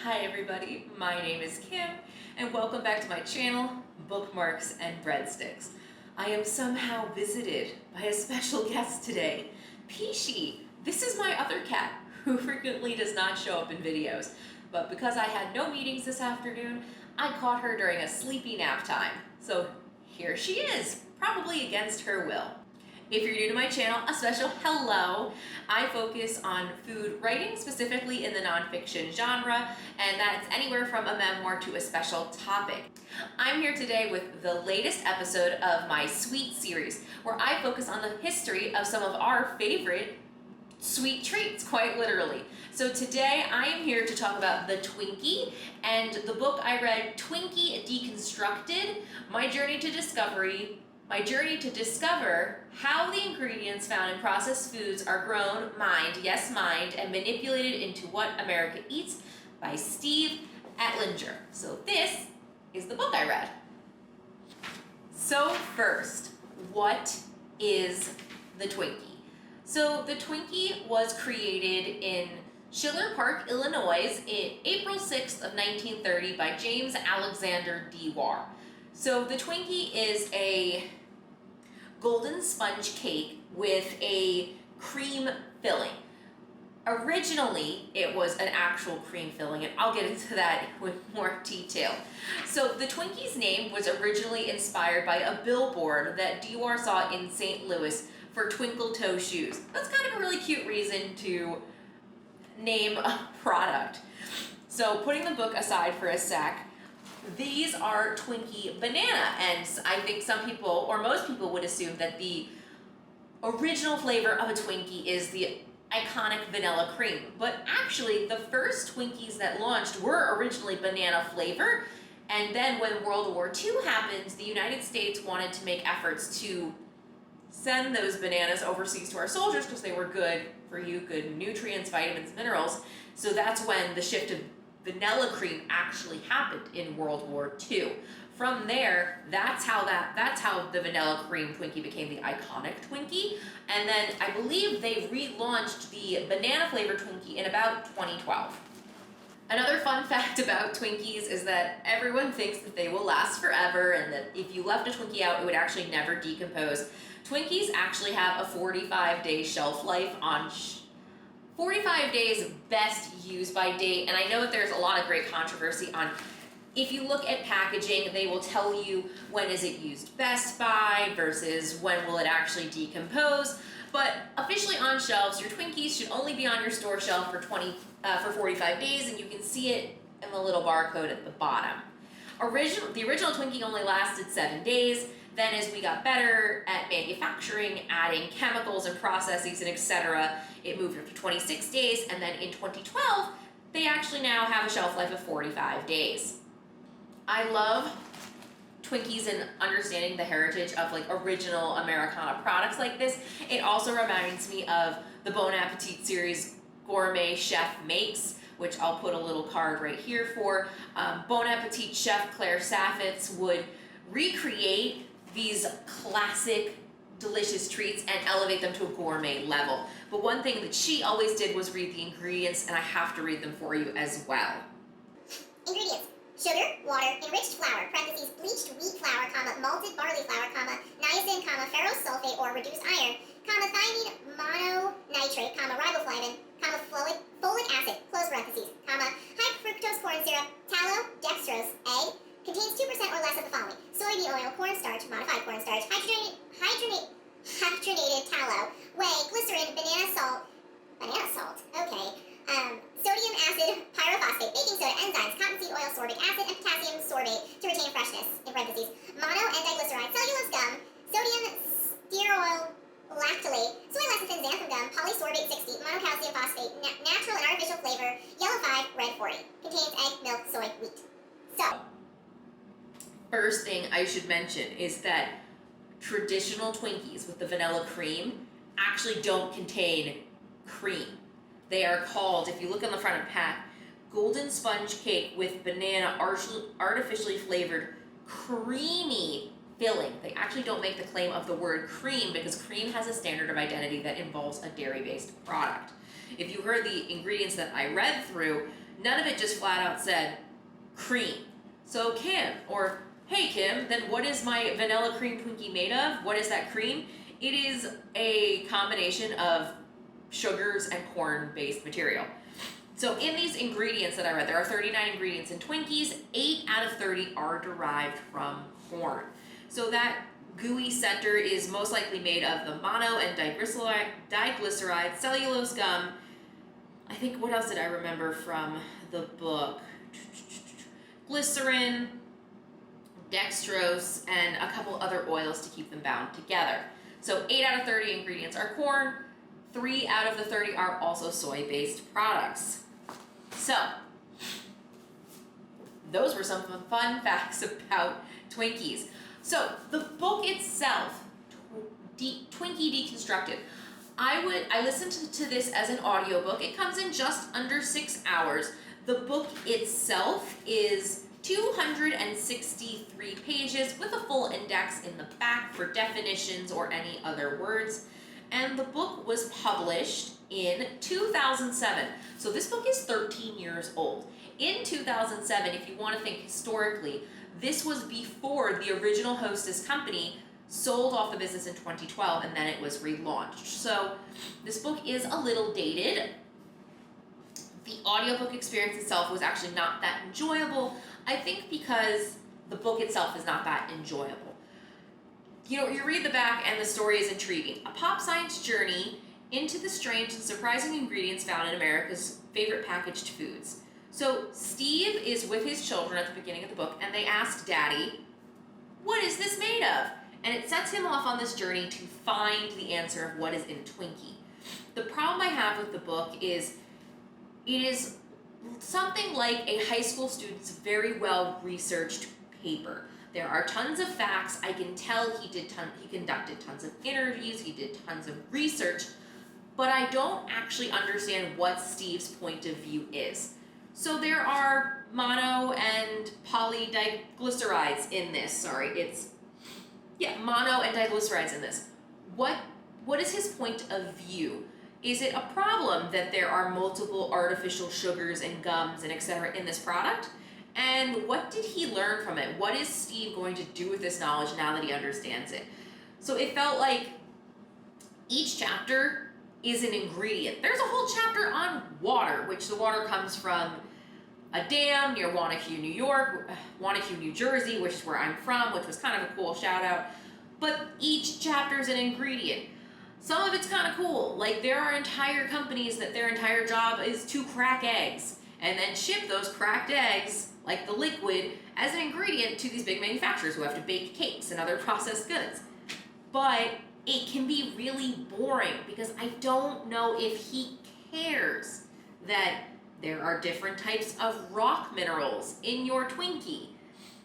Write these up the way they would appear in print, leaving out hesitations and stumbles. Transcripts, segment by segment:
Hi everybody, my name is Kim and welcome back to my channel, Bookmarks and Breadsticks. I am somehow visited by a special guest today, Peachy. This is my other cat who frequently does not show up in videos, but because I had no meetings this afternoon, I caught her during a sleepy nap time. So here she is, probably against her will. If you're new to my channel, a special hello. I focus on food writing, specifically in the nonfiction genre, and that's anywhere from a memoir to a special topic. I'm here today with the latest episode of my sweet series, where I focus on the history of some of our favorite sweet treats, quite literally. So today I am here to talk about the Twinkie and the book I read, Twinkie Deconstructed, My Journey to discover how the ingredients found in processed foods are grown, mined, and manipulated into what America eats, by Steve Etlinger. So this is the book I read. So first, what is the Twinkie? So the Twinkie was created in Schiller Park, Illinois, in April 6th of 1930 by James Alexander Dewar. So the Twinkie is a golden sponge cake with a cream filling. Originally, it was an actual cream filling, and I'll get into that with more detail. So the Twinkie's name was originally inspired by a billboard that Dewar saw in St. Louis for twinkle toe shoes. That's kind of a really cute reason to name a product. So putting the book aside for a sec, these are Twinkie banana, and I think some people, or most people, would assume that the original flavor of a Twinkie is the iconic vanilla cream. But actually, the first Twinkies that launched were originally banana flavor, and then when World War II happened, the United States wanted to make efforts to send those bananas overseas to our soldiers because they were good for you, good nutrients, vitamins, minerals. So that's when the shift of vanilla cream actually happened in World War II. From there, that's how the vanilla cream Twinkie became the iconic Twinkie. And then I believe they relaunched the banana flavored Twinkie in about 2012. Another fun fact about Twinkies is that everyone thinks that they will last forever and that if you left a Twinkie out, it would actually never decompose. Twinkies actually have a 45-day shelf life on 45 days best use by date, and I know that there's a lot of great controversy on, if you look at packaging, they will tell you when is it used best by versus when will it actually decompose, but officially on shelves, your Twinkies should only be on your store shelf for 45 days, and you can see it in the little barcode at the bottom. The original Twinkie only lasted 7 days. Then as we got better at manufacturing, adding chemicals and processes and etc., it moved up to 26 days, and then in 2012, they actually now have a shelf life of 45 days. I love Twinkies and understanding the heritage of like original Americana products like this. It also reminds me of the Bon Appetit series Gourmet Chef Makes, which I'll put a little card right here for. Bon Appetit chef Claire Saffitz would recreate these classic delicious treats and elevate them to a gourmet level. But one thing that she always did was read the ingredients, and I have to read them for you as well. Ingredients: sugar, water, enriched flour, parentheses, bleached wheat flour, comma, malted barley flour, comma, niacin, comma, ferrous sulfate or reduced iron, comma, thiamine mononitrate, comma, riboflavin, comma, folic acid, close parentheses, comma, high fructose corn syrup, tallow, dextrose, egg, contains 2% or less of the following: soybean oil, cornstarch, modified cornstarch, hydrogenated tallow, whey, glycerin, banana salt, okay, sodium acid pyrophosphate, baking soda, enzymes, cottonseed oil, sorbic acid, and potassium sorbate to retain freshness, in parentheses, mono and diglyceride, cellulose gum, sodium stearoyl lactylate, soy lecithin, xanthan gum, polysorbate 60, monocalcium phosphate, natural and artificial flavor, yellow 5, red 40, contains egg, milk, soy, wheat. So, first thing I should mention is that traditional Twinkies with the vanilla cream actually don't contain cream. They are called, if you look on the front of the pack, golden sponge cake with banana artificially flavored creamy filling. They actually don't make the claim of the word cream because cream has a standard of identity that involves a dairy-based product. If you heard the ingredients that I read through, None of it just flat out said cream. So Kim, or hey Kim, then what is my vanilla cream Twinkie made of? What is that cream? It is a combination of sugars and corn-based material. So in these ingredients that I read, there are 39 ingredients in Twinkies. 8 out of 30 are derived from corn. So that gooey center is most likely made of the mono and diglyceride cellulose gum. I think, what else did I remember from the book? Glycerin, dextrose, and a couple other oils to keep them bound together. So 8 out of 30 ingredients are corn. 3 out of the 30 are also soy-based products. So, those were some fun facts about Twinkies. So, the book itself, Twinkie Deconstructed, I listened to this as an audiobook. It comes in just under 6 hours. The book itself is 263 pages with a full index in the back for definitions or any other words. And the book was published in 2007. So this book is 13 years old. In 2007, if you want to think historically, this was before the original Hostess company sold off the business in 2012, and then it was relaunched. So this book is a little dated. The audiobook experience itself was actually not that enjoyable, I think because the book itself is not that enjoyable. You know, you read the back and the story is intriguing. A pop science journey into the strange and surprising ingredients found in America's favorite packaged foods. So Steve is with his children at the beginning of the book, and they ask Daddy, what is this made of? And it sets him off on this journey to find the answer of what is in Twinkie. The problem I have with the book is it is something like a high school student's very well researched paper. There are tons of facts. I can tell he conducted tons of interviews, he did tons of research, but I don't actually understand what Steve's point of view is. So there are mono and polydiglycerides in this. Mono and diglycerides in this. What is his point of view? Is it a problem that there are multiple artificial sugars and gums and etc. in this product? And what did he learn from it? What is Steve going to do with this knowledge now that he understands it? So it felt like each chapter is an ingredient. There's a whole chapter on water, which the water comes from a dam near Wanacue, New Jersey, which is where I'm from, which was kind of a cool shout out. But each chapter is an ingredient. Some of it's kind of cool. Like there are entire companies that their entire job is to crack eggs and then ship those cracked eggs, like the liquid, as an ingredient to these big manufacturers who have to bake cakes and other processed goods. But it can be really boring because I don't know if he cares that there are different types of rock minerals in your Twinkie.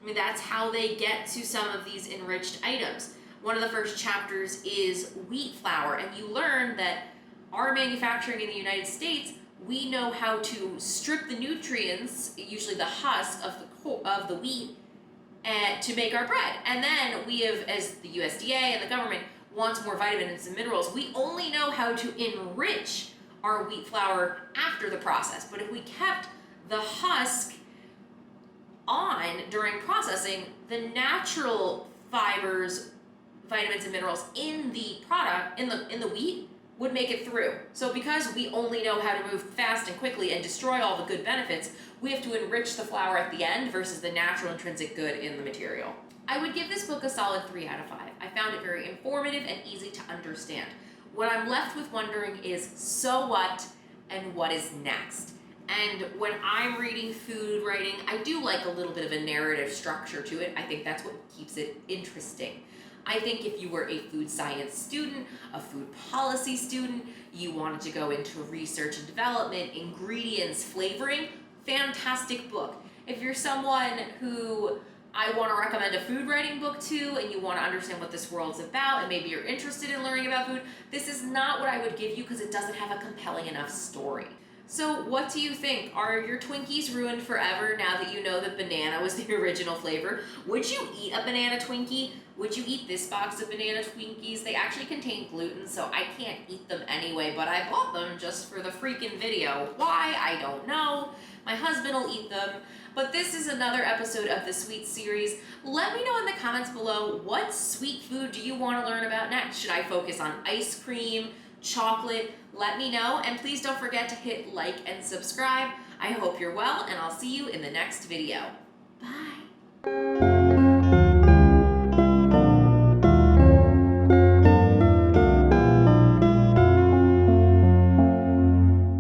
I mean, that's how they get to some of these enriched items. One of the first chapters is wheat flour, and you learn that our manufacturing in the United States, we know how to strip the nutrients, usually the husk of the wheat, to make our bread. And then we have, as the USDA and the government wants more vitamins and minerals, we only know how to enrich our wheat flour after the process. But if we kept the husk on during processing, the natural fibers, vitamins and minerals in the product, in the wheat, would make it through. So because we only know how to move fast and quickly and destroy all the good benefits, we have to enrich the flour at the end versus the natural intrinsic good in the material. I would give this book a solid 3 out of 5. I found it very informative and easy to understand. What I'm left with wondering is, so what and what is next? And when I'm reading food writing, I do like a little bit of a narrative structure to it. I think that's what keeps it interesting. I think if you were a food science student, a food policy student, you wanted to go into research and development, ingredients, flavoring, fantastic book. If you're someone who I want to recommend a food writing book to, and you want to understand what this world's about, and maybe you're interested in learning about food, this is not what I would give you because it doesn't have a compelling enough story. So what do you think? Are your Twinkies ruined forever now that you know that banana was the original flavor? Would you eat a banana Twinkie? Would you eat this box of banana Twinkies? They actually contain gluten, so I can't eat them anyway, but I bought them just for the freaking video. Why? I don't know. My husband will eat them. But this is another episode of the Sweet Series. Let me know in the comments below, what sweet food do you want to learn about next? Should I focus on ice cream, chocolate? Let me know, and please don't forget to hit like and subscribe. I hope you're well, and I'll see you in the next video. Bye.